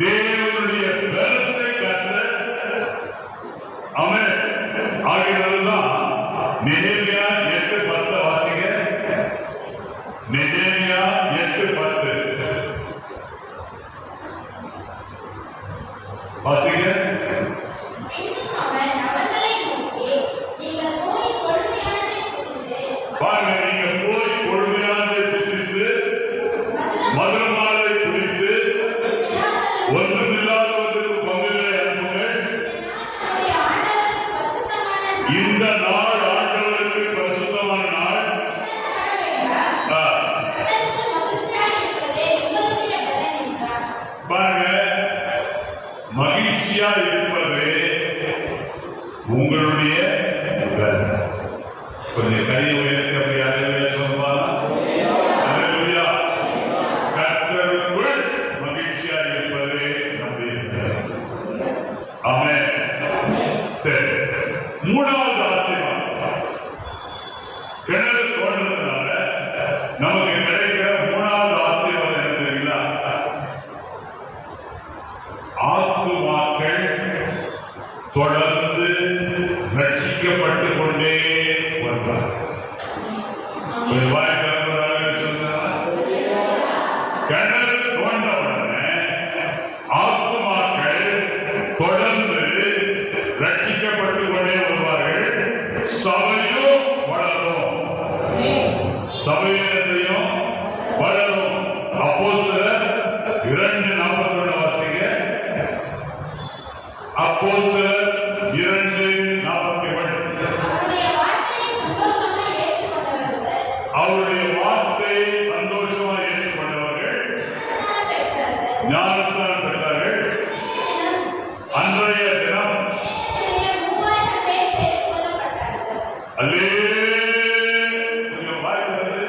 தேவனுடைய பலத்தை கர்த்தர். ஆமென். ஆகினால்தான் நெகேமியா 8:10 வாசிங்க. நெகேமியா 8:10 வாசிங்க. பாருங்க, நீங்க போய் கொழுமையானதை புசித்து மதுரமானதை குடித்து ஒன்றுமில்லாதவர்களுக்கு பங்குகளை அனுப்புங்கள். இந்த நாள் ஆண்டவருக்கு பரிசுத்தமான நாள். பாருங்க, மகிழ்ச்சியா இருப்பது உங்களுடைய பலன். கொஞ்சம் கையை உயர்த்தி அப்படி அதை சொல்லுவாங்க. அல்லேலூயா. கர்த்தருக்குள் மகிழ்ச்சியா இருப்பது நம்முடைய பலன். ஆமென். சரி, 3வது ஆசீர்வாதம். கிணறு தோன்றதுனால நமக்கு கிடைக்கிற 3வது ஆசீர்வாதம் என்ன தெரியுங்களா? ஆத்துமாக்கள் தொடர்ந்து ரட்சிக்கப்பட்டு கொண்டே வருவார். கிணறு தோன்ற உடனே ஆத்துமாக்கள் தொடர்ந்து ரட்சிக்கப்பட்டு கொண்டே வருவார்கள். சபையும் வளரும். சபை என்ன செய்யும்? வளரும். அப்போஸ்தலர் 2:41 வாசிங்க. அப்போஸ்தலர் 2:41. அவருடைய வார்த்தையை சந்தோஷமா ஏற்றுக்கொண்டவர்கள் ஞானஸ்நானம் பெற்றார்கள். அன்றைய தினம் அல்லேலூயா. கொஞ்சம் வாய் வருது.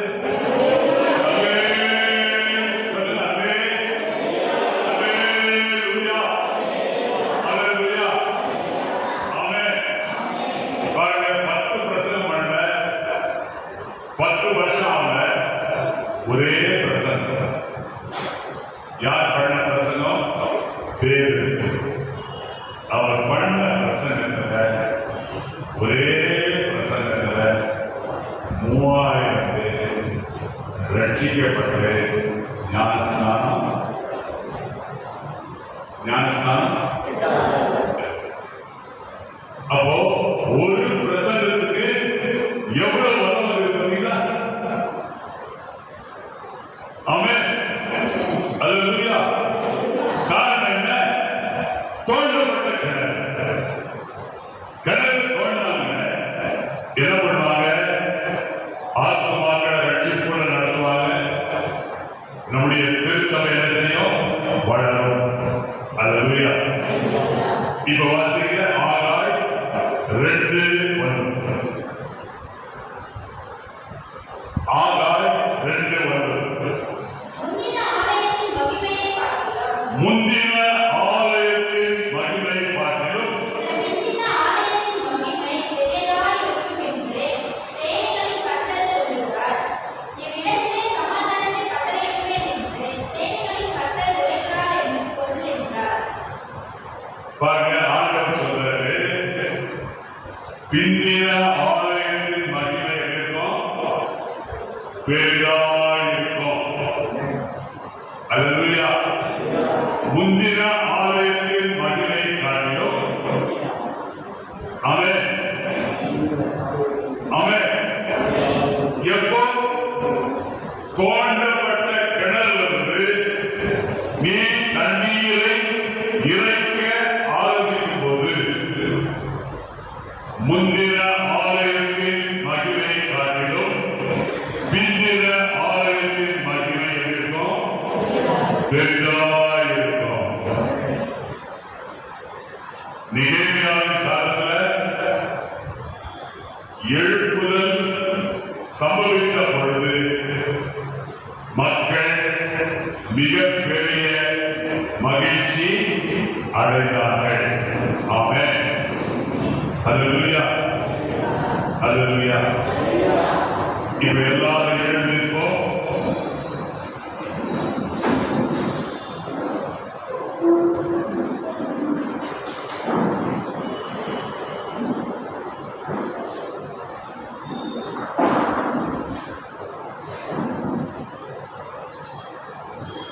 அவர் பண்ண பிரசங்கத்துல ஒரே பிரசங்கத்துல 3000 பேர் ரட்சிக்கப்பட்டு ஞானஸ்நானம் அப்போ ஒரு பிரசங்கத்துக்கு எவ்வளவு வரம் இருக்குங்களா? ஆமென். அல்லேலூயா. காரணம் என்ன? தோண்டப்பட்ட கிணறு தோண்டினாங்க. என்ன பண்ணுவாங்க? ஆத்மாக்களை ரட்சிப்புகளை நடத்துவாங்க. நம்முடைய திருச்சபை என்ன செய்யும்? வளரும். அல்லேலூயா. இப்ப வாசிக்க ஆகாய் 2:1. ஆகாய் 2:1. முந்தின ஆலயத்தின் மகிமை பார்க்கிலும் பாருங்க, ஆண்டவர் சொல்றாரு, பிந்தின ஆலயத்தின் மகிமை இருக்கும், பெரிதாய் இருக்கும். அல்லேலூயா. முந்தின ஆலயத்தின் மகிமை காட்டிலும் ஆமென் ஆமென். எப்போ தோண்டப்பட்ட கிணறிலிருந்து நீ தண்ணீரை இறைக்க ஆரம்பிக்கும் போது முந்தின ஆலயத்தின் மகிமை காட்டிலும் பிந்தின ஆலயத்தின் மகிமை இருக்கும், பெரிதாய் இருக்கும். நெகேமியாவின் காலத்துல எழுப்புதல் சம்பவித்த பொழுது மக்கள் மிகப்பெரிய மகிழ்ச்சி அடைந்தார்கள். ஆமென். அல்லேலூயா. அல்லேலூயா. இப்ப எல்லாரும் எழுந்திருப்போம்.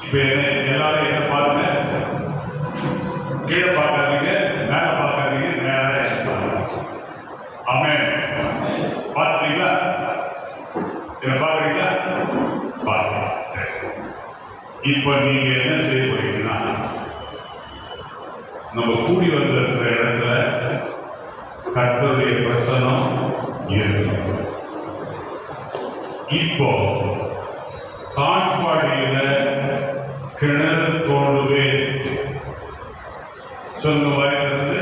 இப்ப எல்லாரும் என்ன பாருங்க, கீழே பார்க்காதீங்க, மேல பார்க்காதீங்க, மேல பாருங்க. ஆமென். பார்த்துட்டீங்களா? என்ன பாக்குறீங்களா? பாருங்க. சரி, இப்ப நீங்க என்ன செய்ய போறீங்கன்னா, நம்ம கூடி வந்திருக்கிற இடத்துல கர்த்தருடைய பிரசன்னம் இருக்கு. இப்போ காட்பாடியில கிணறு தோண்டுவேன் சொல்லுங்க. வாய்ப்பிலிருந்து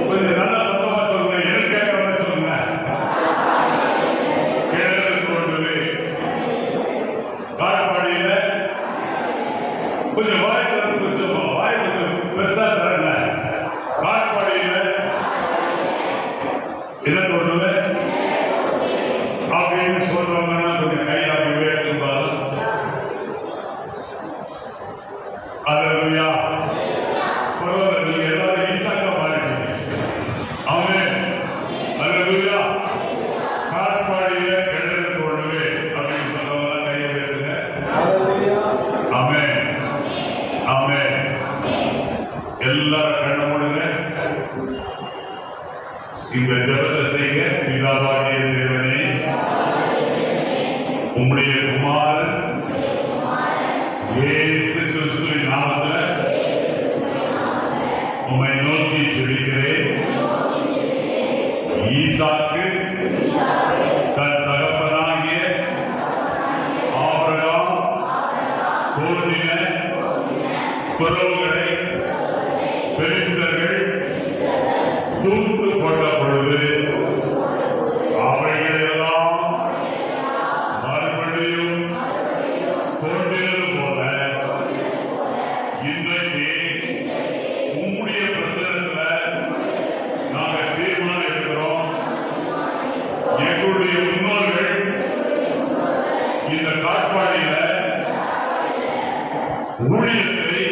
கொஞ்சம் நல்லா சத்தமா சொல்லுங்க, எனக்கு கேட்கிற மாதிரி சொல்லுங்க. கிணறு தோண்டுவேன் காட்பாடியில. கொஞ்சம் வாய்ப்பிலிருந்து கொஞ்சம் வாய் கொஞ்சம் பெருசா தரங்க. காட்பாடியில என்ன தோண்டுவேன் அப்படின்னு சொல்றவங்கன்னா கொஞ்சம் கை அப்படி உயர்த்துப்பாங்க. அல்லேலூயா. பரவாயில்ல, நீங்க எல்லாரும் ஈசாக்கா மாறிட்டீங்க. ஆமென். அல்லேலூயா. காட்பாடியில கிணறு தோண்டுவேன் அப்படின்னு சொல்றவங்க கை உயர்த்துங்க. ஆமென் ஆமென். எல்லாரும் கண்ண மூடுங்க. இந்த ஜெபத்தை செய்ய. பிதாவாகிய தேவனே, உம்முடைய குமாரன் இயேசு கிறிஸ்துவின் நாமத்தில் உம்மை நோக்கி ஜெபிக்கிறேன். ஈசாக்கு தன் தகப்பனாகிய ஆபிரகாம் தோன்றின துறவுகளை பெலிஸ்தர்கள் தூத்து போட்ட பொழுது அவைகளெல்லாம் மறுபடியும் தோன்றினது போல இன்றைக்கு உம்முடைய பிரசனத்துல நாங்கள் தீர்மானம் எடுக்கிறோம். எங்களுடைய முன்னோர்கள் இந்த காட்பாடியில ஊழியத்தை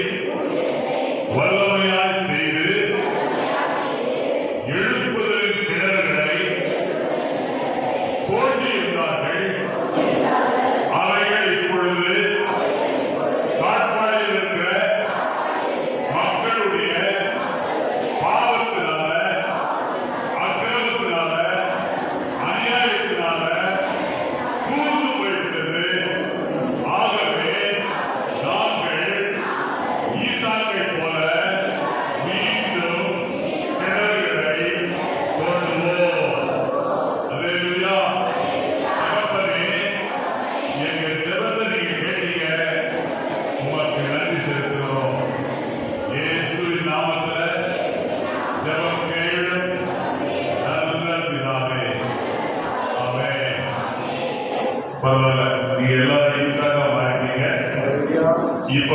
பரவாயில்ல, நீங்க எல்லாரும் ஈஸியாக மாட்டீங்க. இப்ப